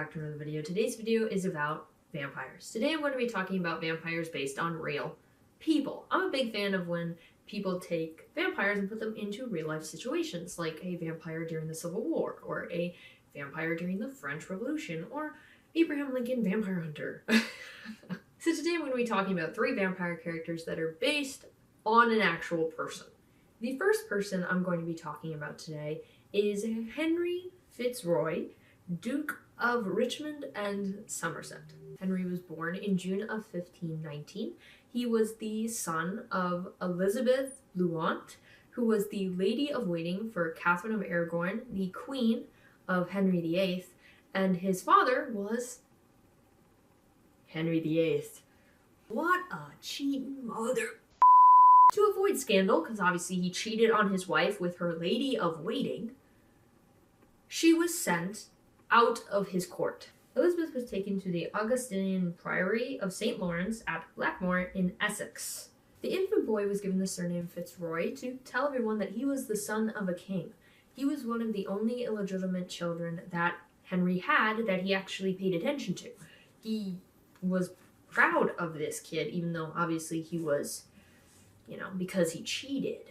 back to another video. Today's video is about vampires. Today I'm going to be talking about vampires based on real people. I'm a big fan of when people take vampires and put them into real life situations, like a vampire during the Civil War, or a vampire during the French Revolution, or Abraham Lincoln Vampire Hunter. So today I'm going to be talking about 3 vampire characters that are based on an actual person. The first person I'm going to be talking about today is Henry Fitzroy, Duke of Richmond and Somerset. Henry was born in June of 1519. He was the son of Elizabeth Blount, who was the Lady of Waiting for Catherine of Aragon, the Queen of Henry VIII, and his father was Henry VIII. What a cheating mother. To avoid scandal, because obviously he cheated on his wife with her Lady of Waiting, she was sent out of his court. Elizabeth was taken to the Augustinian Priory of St. Lawrence at Blackmore in Essex. The infant boy was given the surname Fitzroy to tell everyone that he was the son of a king. He was one of the only illegitimate children that Henry had that he actually paid attention to. He was proud of this kid, even though obviously he was, because he cheated.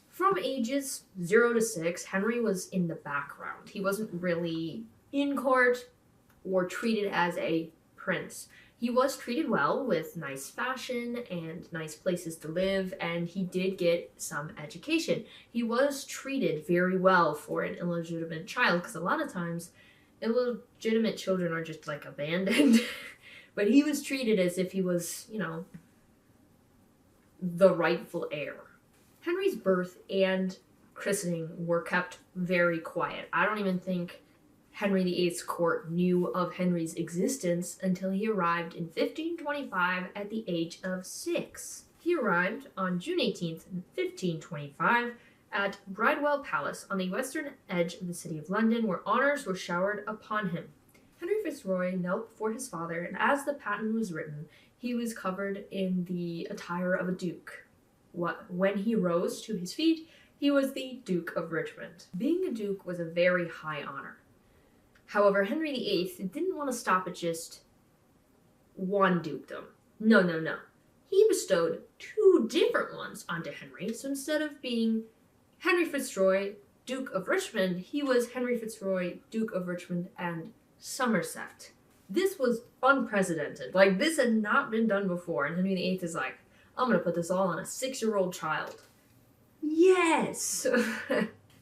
From ages 0 to 6, Henry was in the background. He wasn't really in court or treated as a prince. He was treated well with nice fashion and nice places to live, and he did get some education. He was treated very well for an illegitimate child, because a lot of times illegitimate children are just like abandoned. But he was treated as if he was, the rightful heir. Henry's birth and christening were kept very quiet. I don't even think Henry VIII's court knew of Henry's existence until he arrived in 1525 at the age of 6. He arrived on June 18th, 1525 at Bridewell Palace on the western edge of the city of London, where honors were showered upon him. Henry Fitzroy knelt before his father, and as the patent was written, he was covered in the attire of a duke. When he rose to his feet, he was the Duke of Richmond. Being a duke was a very high honor. However, Henry VIII didn't want to stop at just one dukedom. No. He bestowed 2 different ones onto Henry, so instead of being Henry Fitzroy, Duke of Richmond, he was Henry Fitzroy, Duke of Richmond and Somerset. This was unprecedented. This had not been done before, and Henry VIII is like, I'm gonna put this all on a 6-year-old child. Yes!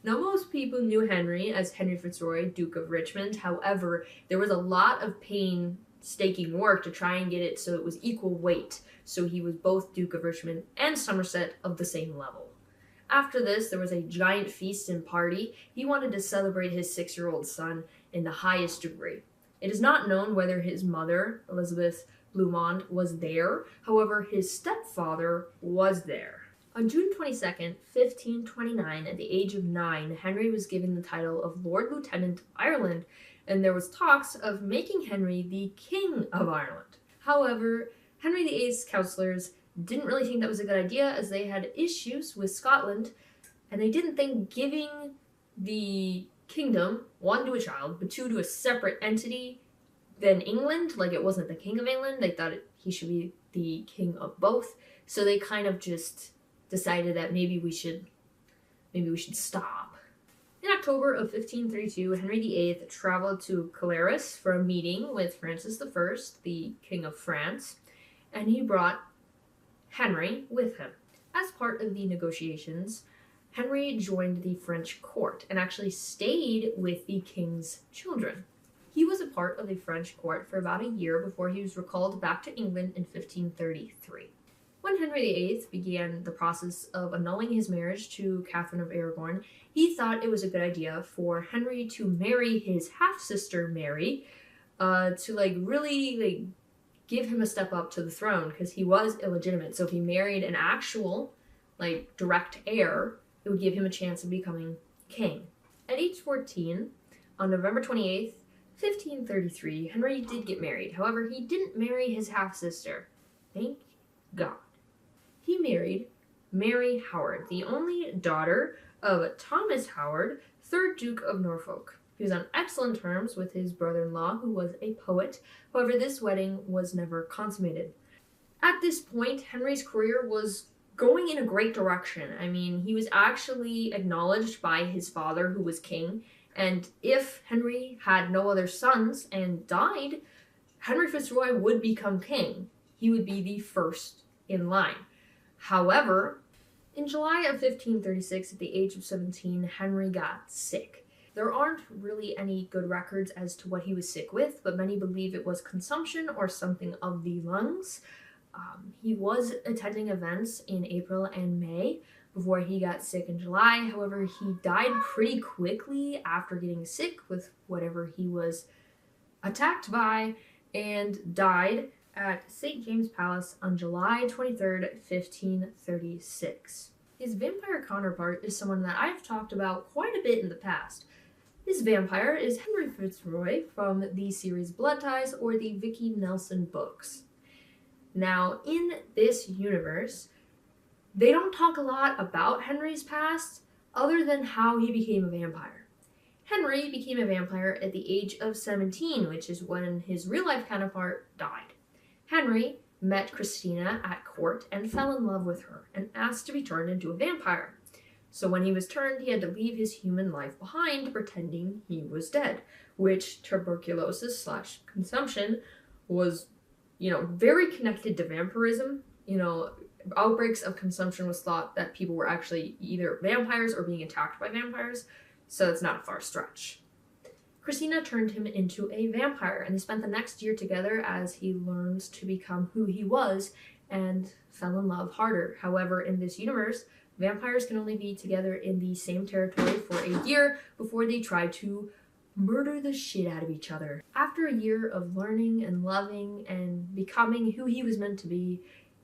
Now, most people knew Henry as Henry Fitzroy, Duke of Richmond. However, there was a lot of painstaking work to try and get it so it was equal weight. So he was both Duke of Richmond and Somerset of the same level. After this, there was a giant feast and party. He wanted to celebrate his 6-year-old son in the highest degree. It is not known whether his mother, Elizabeth Blount, was there. However, his stepfather was there. On June 22nd, 1529, at the age of 9, Henry was given the title of Lord Lieutenant of Ireland, and there was talks of making Henry the King of Ireland. However, Henry VIII's counselors didn't really think that was a good idea, as they had issues with Scotland, and they didn't think giving the kingdom, 1, to a child, but 2, to a separate entity than England, it wasn't the King of England. They thought he should be the king of both, so they kind of just decided that maybe we should stop. In October of 1532, Henry VIII traveled to Caleres for a meeting with Francis I, the King of France, and he brought Henry with him. As part of the negotiations, Henry joined the French court and actually stayed with the king's children. He was a part of the French court for about a year before he was recalled back to England in 1533. When Henry VIII began the process of annulling his marriage to Catherine of Aragon, he thought it was a good idea for Henry to marry his half-sister Mary, to really give him a step up to the throne, because he was illegitimate. So if he married an actual direct heir, it would give him a chance of becoming king. At age 14, on November 28th, 1533, Henry did get married. However, he didn't marry his half-sister. Thank God. He married Mary Howard, the only daughter of Thomas Howard, 3rd Duke of Norfolk. He was on excellent terms with his brother-in-law, who was a poet. However, this wedding was never consummated. At this point, Henry's career was going in a great direction. I mean, he was actually acknowledged by his father, who was king, and if Henry had no other sons and died, Henry Fitzroy would become king. He would be the first in line. However, in July of 1536, at the age of 17, Henry got sick. There aren't really any good records as to what he was sick with, but many believe it was consumption or something of the lungs. He was attending events in April and May before he got sick in July. However, he died pretty quickly after getting sick with whatever he was attacked by, and died at St. James Palace on July 23rd, 1536. His vampire counterpart is someone that I've talked about quite a bit in the past. This vampire is Henry Fitzroy from the series Blood Ties or the Vicki Nelson books. Now, in this universe, they don't talk a lot about Henry's past other than how he became a vampire. Henry became a vampire at the age of 17, which is when his real-life counterpart died. Henry met Christina at court and fell in love with her and asked to be turned into a vampire. So when he was turned, he had to leave his human life behind, pretending he was dead, which tuberculosis/consumption was, very connected to vampirism. Outbreaks of consumption was thought that people were actually either vampires or being attacked by vampires, so it's not a far stretch. Christina turned him into a vampire, and they spent the next year together as he learns to become who he was and fell in love harder. However, in this universe, vampires can only be together in the same territory for a year before they try to murder the shit out of each other. After a year of learning and loving and becoming who he was meant to be,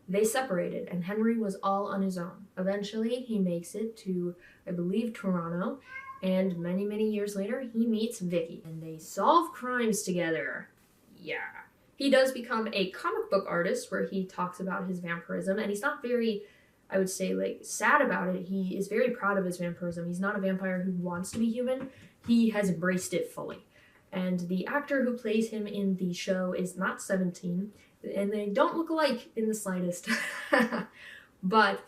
they separated, and Henry was all on his own. Eventually, he makes it to, I believe, Toronto, and many, many years later, he meets Vicki, and they solve crimes together. Yeah. He does become a comic book artist where he talks about his vampirism, and he's not very, I would say, sad about it. He is very proud of his vampirism. He's not a vampire who wants to be human. He has embraced it fully. And the actor who plays him in the show is not 17, and they don't look alike in the slightest. But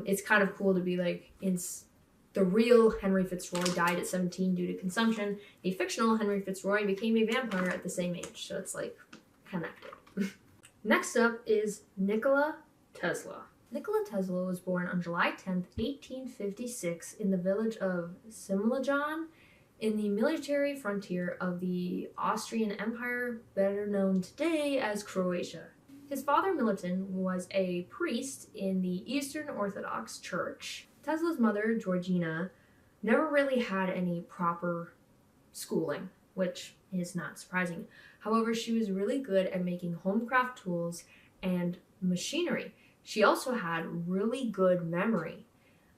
it's kind of cool to be the real Henry Fitzroy died at 17 due to consumption. The fictional Henry Fitzroy became a vampire at the same age, so it's connected. Next up is Nikola Tesla. Nikola Tesla was born on July 10th, 1856 in the village of Simlajan in the military frontier of the Austrian Empire, better known today as Croatia. His father, Milutin, was a priest in the Eastern Orthodox Church. Tesla's mother, Georgina, never really had any proper schooling, which is not surprising. However, she was really good at making homecraft tools and machinery. She also had really good memory,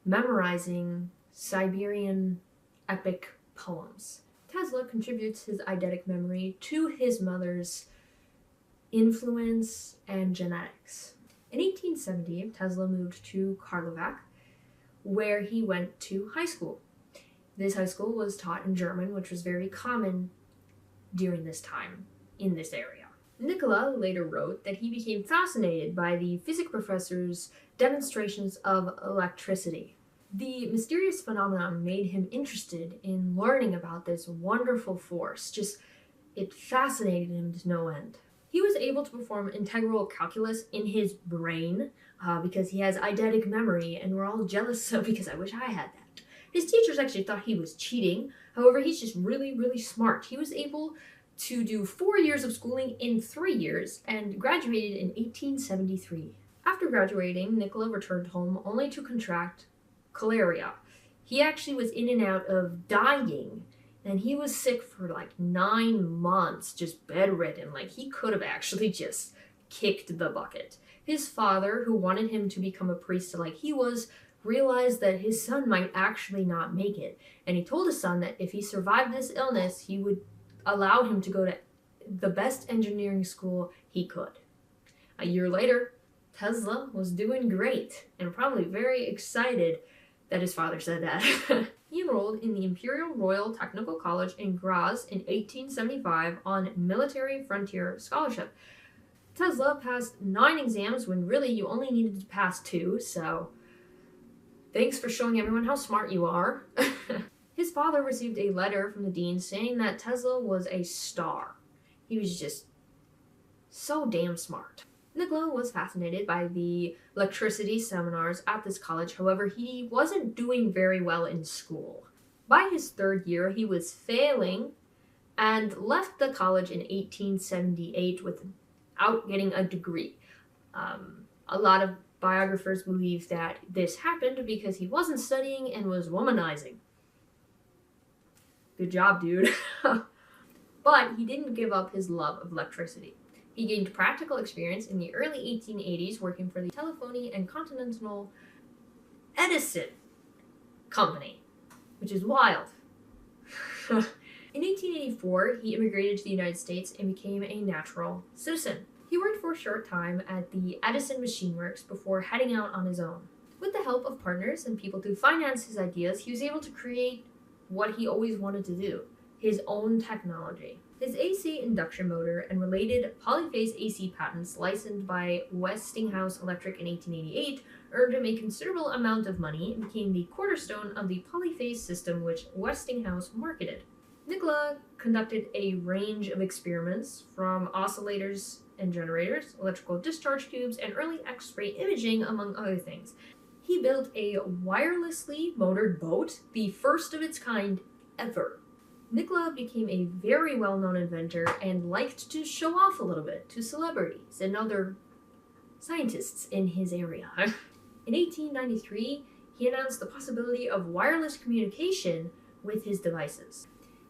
memorizing Siberian epic poems. Tesla contributes his eidetic memory to his mother's influence and genetics. In 1870, Tesla moved to Karlovac, where he went to high school. This high school was taught in German, which was very common during this time in this area. Nikola later wrote that he became fascinated by the physics professor's demonstrations of electricity. The mysterious phenomenon made him interested in learning about this wonderful force. It fascinated him to no end. He was able to perform integral calculus in his brain because he has eidetic memory, and we're all jealous because I wish I had that. His teachers actually thought he was cheating. However, he's just really, really smart. He was able to do 4 years of schooling in 3 years and graduated in 1873. After graduating, Nikola returned home only to contract cholera. He actually was in and out of dying, and he was sick for 9 months, just bedridden. He could have actually just kicked the bucket. His father, who wanted him to become a priest like he was, realized that his son might actually not make it, and he told his son that if he survived this illness, he would allow him to go to the best engineering school he could. A year later, Tesla was doing great and probably very excited that his father said that. He enrolled in the Imperial Royal Technical College in Graz in 1875 on military frontier scholarship. Tesla passed 9 exams when really you only needed to pass 2, so thanks for showing everyone how smart you are. His father received a letter from the dean saying that Tesla was a star. He was just so damn smart. Nikola was fascinated by the electricity seminars at this college, however, he wasn't doing very well in school. By his 3rd year, he was failing and left the college in 1878 without getting a degree. A lot of biographers believe that this happened because he wasn't studying and was womanizing. Good job, dude. But he didn't give up his love of electricity. He gained practical experience in the early 1880s working for the Telephony and Continental Edison Company, which is wild. In 1884, he immigrated to the United States and became a natural citizen. He worked for a short time at the Edison Machine Works before heading out on his own. With the help of partners and people to finance his ideas, he was able to create what he always wanted to do, his own technology. His AC induction motor and related polyphase AC patents, licensed by Westinghouse Electric in 1888, earned him a considerable amount of money and became the cornerstone of the polyphase system which Westinghouse marketed. Nikola conducted a range of experiments, from oscillators and generators, electrical discharge tubes, and early X-ray imaging, among other things. He built a wirelessly motored boat, the first of its kind ever. Nikola became a very well-known inventor and liked to show off a little bit to celebrities and other scientists in his area. In 1893, he announced the possibility of wireless communication with his devices.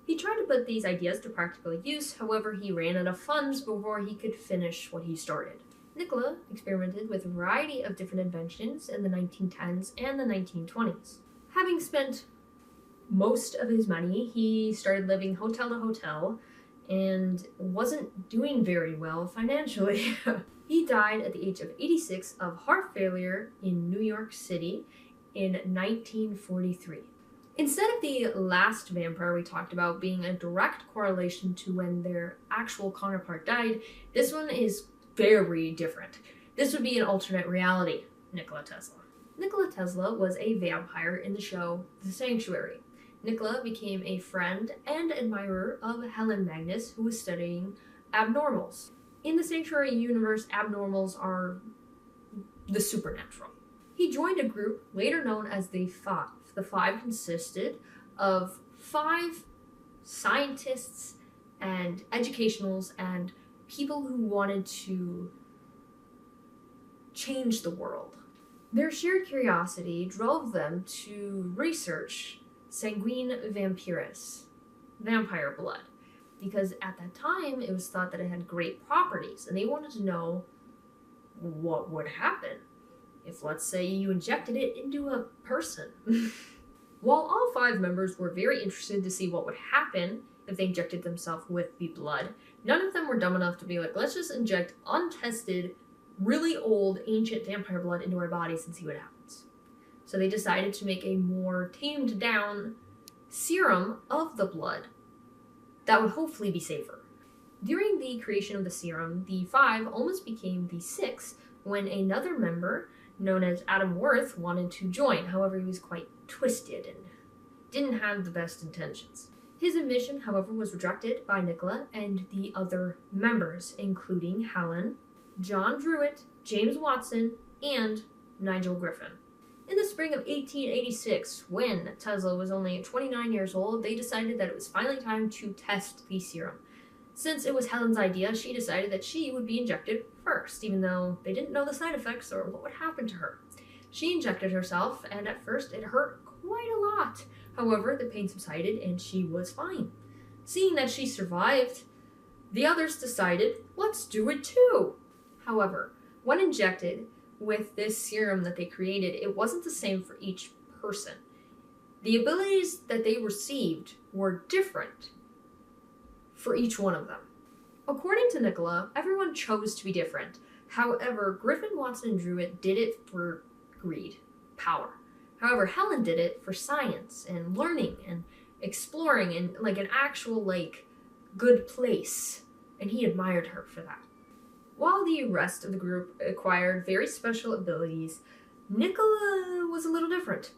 He tried to put these ideas to practical use, however, he ran out of funds before he could finish what he started. Nikola experimented with a variety of different inventions in the 1910s and the 1920s. Having spent most of his money, he started living hotel to hotel and wasn't doing very well financially. He died at the age of 86 of heart failure in New York City in 1943. Instead of the last vampire we talked about being a direct correlation to when their actual counterpart died, this one is very different. This would be an alternate reality, Nikola Tesla. Nikola Tesla was a vampire in the show The Sanctuary. Nikola became a friend and admirer of Helen Magnus, who was studying abnormals. In the Sanctuary universe, abnormals are the supernatural. He joined a group later known as the Five. The Five consisted of 5 scientists and educationals and people who wanted to change the world. Their shared curiosity drove them to research sanguine vampiris, vampire blood, because at that time it was thought that it had great properties, and they wanted to know what would happen if, let's say, you injected it into a person. While all 5 members were very interested to see what would happen if they injected themselves with the blood, none of them were dumb enough to be like, let's just inject untested, really old, ancient vampire blood into our bodies and see what happens. So they decided to make a more tamed down serum of the blood that would hopefully be safer. During the creation of the serum, the 5 almost became the 6 when another member, known as Adam Worth, wanted to join. However, he was quite twisted and didn't have the best intentions. His admission, however, was rejected by Nikola and the other members, including Helen, John Druitt, James Watson, and Nigel Griffin. In the spring of 1886, when Tesla was only 29 years old, they decided that it was finally time to test the serum. Since it was Helen's idea, she decided that she would be injected first, even though they didn't know the side effects or what would happen to her. She injected herself, and at first it hurt quite a lot. However, the pain subsided and she was fine. Seeing that she survived, the others decided, let's do it too. However, when injected with this serum that they created, it wasn't the same for each person. The abilities that they received were different for each one of them. According to Nikola, everyone chose to be different. However, Griffin, Watson, and Druitt did it for greed, power. However, Helen did it for science and learning and exploring and like an actual like good place, and he admired her for that. While the rest of the group acquired very special abilities, Nicola was a little different.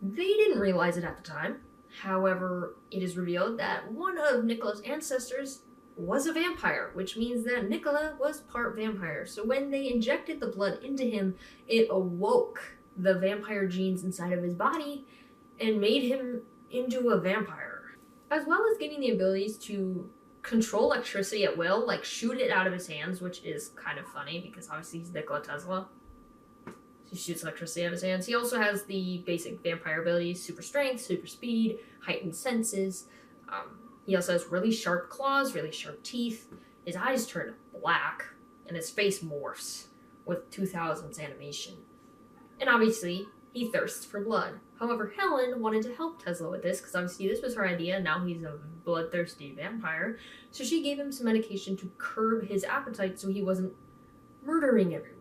They didn't realize it at the time. However, it is revealed that one of Nicola's ancestors was a vampire, which means that Nicola was part vampire. So when they injected the blood into him, it awoke the vampire genes inside of his body and made him into a vampire. As well as getting the abilities to control electricity at will, like shoot it out of his hands, which is kind of funny because obviously he's Nikola Tesla. He shoots electricity out of his hands. He also has the basic vampire abilities: super strength, super speed, heightened senses. He also has really sharp claws, really sharp teeth. His eyes turn black, and his face morphs with 2000's animation. And obviously, he thirsts for blood. However, Helen wanted to help Tesla with this, because obviously this was her idea, and now he's a bloodthirsty vampire. So she gave him some medication to curb his appetite so he wasn't murdering everyone.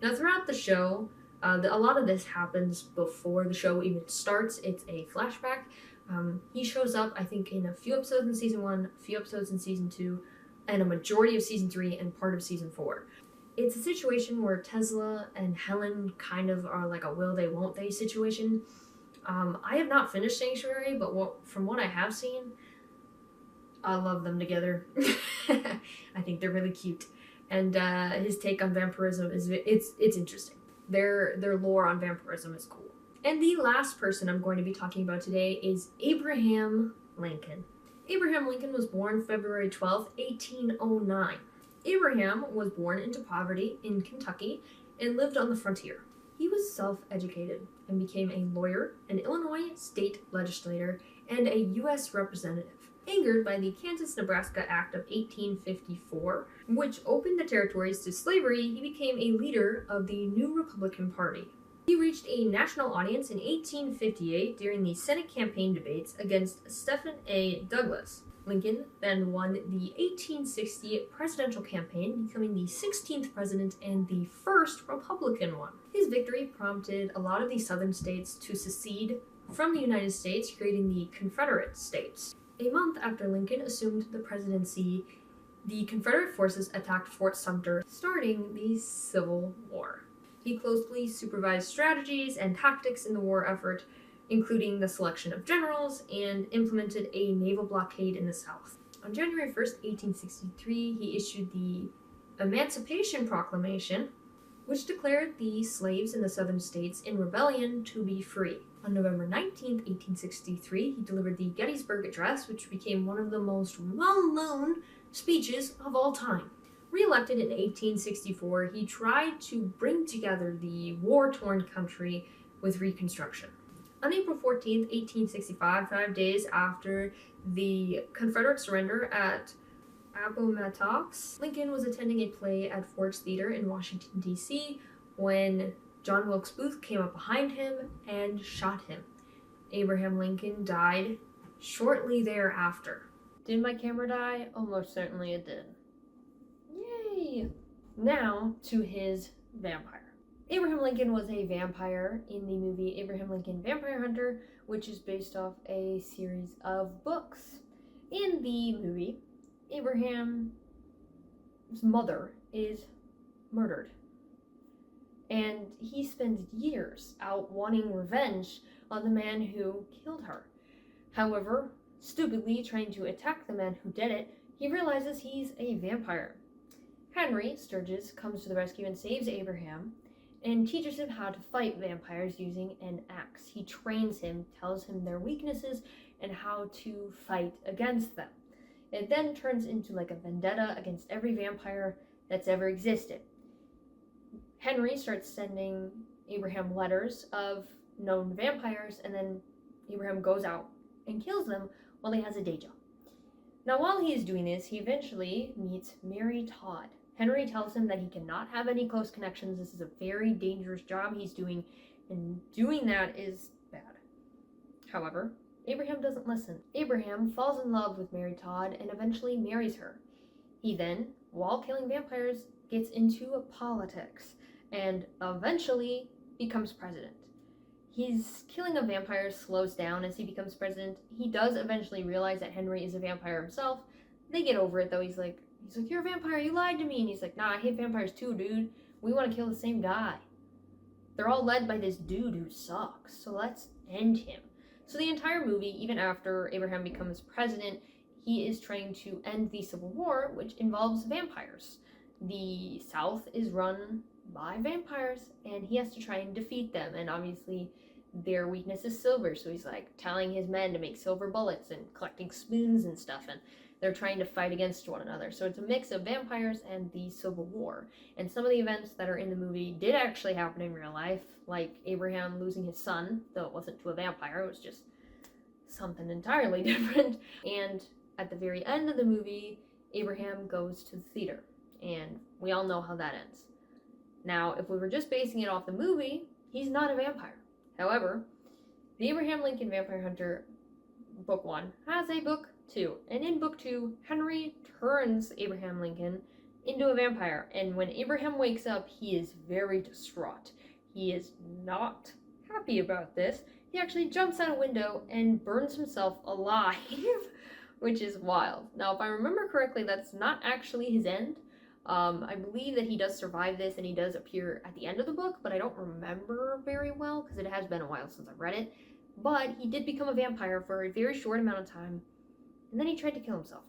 Now, throughout the show, a lot of this happens before the show even starts. It's a flashback. He shows up, I think, in a few episodes in season 1, a few episodes in season 2, and a majority of season 3 and part of season 4. It's a situation where Tesla and Helen kind of are like a will they, won't they situation. I have not finished Sanctuary, but from what I have seen, I love them together. I think they're really cute. And his take on vampirism it's interesting. Their lore on vampirism is cool. And the last person I'm going to be talking about today is Abraham Lincoln. Abraham Lincoln was born February 12th, 1809. Abraham was born into poverty in Kentucky and lived on the frontier. He was self-educated and became a lawyer, an Illinois state legislator, and a U.S. representative. Angered by the Kansas-Nebraska Act of 1854, which opened the territories to slavery, he became a leader of the new Republican Party. He reached a national audience in 1858 during the Senate campaign debates against Stephen A. Douglas. Lincoln then won the 1860 presidential campaign, becoming the 16th president and the first Republican one. His victory prompted a lot of the southern states to secede from the United States, creating the Confederate States. A month after Lincoln assumed the presidency, the Confederate forces attacked Fort Sumter, starting the Civil War. He closely supervised strategies and tactics in the war effort, including the selection of generals, and implemented a naval blockade in the South. On January 1st, 1863, he issued the Emancipation Proclamation, which declared the slaves in the southern states in rebellion to be free. On November 19th, 1863, he delivered the Gettysburg Address, which became one of the most well-known speeches of all time. Re-elected in 1864, he tried to bring together the war-torn country with Reconstruction. On April 14th, 1865, 5 days after the Confederate surrender at Appomattox, Lincoln was attending a play at Ford's Theater in Washington, D.C. when John Wilkes Booth came up behind him and shot him. Abraham Lincoln died shortly thereafter. Did my camera die? Almost certainly it did. Yay! Now to his vampire. Abraham Lincoln was a vampire in the movie Abraham Lincoln Vampire Hunter, which is based off a series of books. In the movie, Abraham's mother is murdered, and he spends years out wanting revenge on the man who killed her. However, stupidly trying to attack the man who did it, he realizes he's a vampire. Henry Sturgis comes to the rescue and saves Abraham, and teaches him how to fight vampires using an axe. He trains him, tells him their weaknesses, and how to fight against them. It then turns into like a vendetta against every vampire that's ever existed. Henry starts sending Abraham letters of known vampires, and then Abraham goes out and kills them while he has a day job. Now, while he is doing this, he eventually meets Mary Todd. Henry tells him that he cannot have any close connections. This is a very dangerous job he's doing, and doing that is bad. However, Abraham doesn't listen. Abraham falls in love with Mary Todd and eventually marries her. He then, while killing vampires, gets into politics and eventually becomes president. His killing of vampires slows down as he becomes president. He does eventually realize that Henry is a vampire himself. They get over it though. He's like, you're a vampire, you lied to me. And he's like, nah, I hate vampires too, dude. We want to kill the same guy. They're all led by this dude who sucks, so let's end him. So the entire movie, even after Abraham becomes president, he is trying to end the Civil War, which involves vampires. The South is run by vampires, and he has to try and defeat them. And obviously, their weakness is silver, so he's like telling his men to make silver bullets and collecting spoons and stuff, and they're trying to fight against one another. So it's a mix of vampires and the Civil War. And some of the events that are in the movie did actually happen in real life, like Abraham losing his son, though it wasn't to a vampire, it was just something entirely different. And at the very end of the movie, Abraham goes to the theater, and we all know how that ends. Now, if we were just basing it off the movie, he's not a vampire. However, the Abraham Lincoln Vampire Hunter Book 1 has a Book 2. And in Book 2, Henry turns Abraham Lincoln into a vampire. And when Abraham wakes up, he is very distraught. He is not happy about this. He actually jumps out a window and burns himself alive, which is wild. Now, if I remember correctly, that's not actually his end. I believe that he does survive this and he does appear at the end of the book, but I don't remember very well because it has been a while since I've read it. But he did become a vampire for a very short amount of time, and then he tried to kill himself.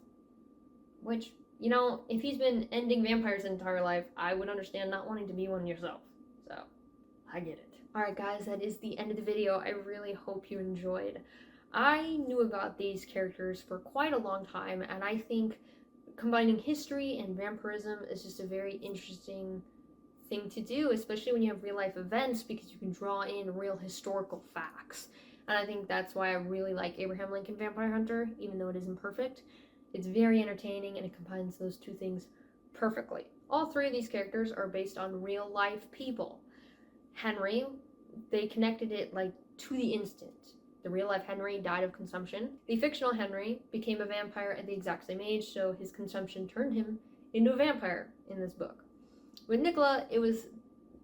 Which, you know, if he's been ending vampires his entire life, I would understand not wanting to be one yourself. So, I get it. Alright guys, that is the end of the video. I really hope you enjoyed. I knew about these characters for quite a long time, and I think combining history and vampirism is just a very interesting thing to do, especially when you have real life events, because you can draw in real historical facts. And I think that's why I really like Abraham Lincoln Vampire Hunter, even though it isn't perfect. It's very entertaining and it combines those two things perfectly. All three of these characters are based on real life people. Henry, they connected it like to the instant. The real-life Henry died of consumption. The fictional Henry became a vampire at the exact same age, so his consumption turned him into a vampire in this book. With Nicola, it was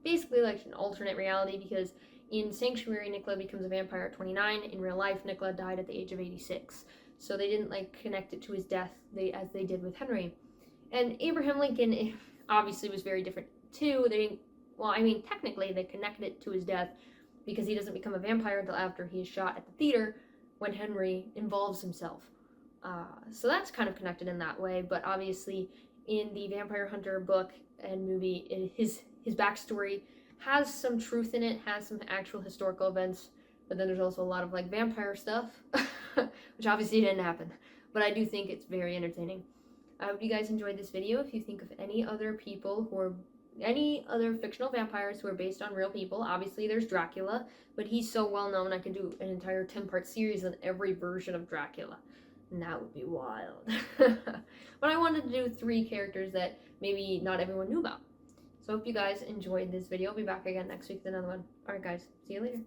basically like an alternate reality because in Sanctuary, Nicola becomes a vampire at 29. In real life, Nicola died at the age of 86. So they didn't like connect it to his death as they did with Henry. And Abraham Lincoln obviously was very different too. Technically they connected it to his death because he doesn't become a vampire until after he is shot at the theater when Henry involves himself. So that's kind of connected in that way, but obviously in the Vampire Hunter book and movie, his backstory has some truth in it, has some actual historical events, but then there's also a lot of like vampire stuff, which obviously didn't happen, but I do think it's very entertaining. I hope you guys enjoyed this video. If you think of any other fictional vampires who are based on real people, obviously there's Dracula, but he's so well known I could do an entire 10-part series on every version of Dracula, and that would be wild. But I wanted to do 3 characters that maybe not everyone knew about. So I hope you guys enjoyed this video. I'll be back again next week with another one. Alright guys, see you later.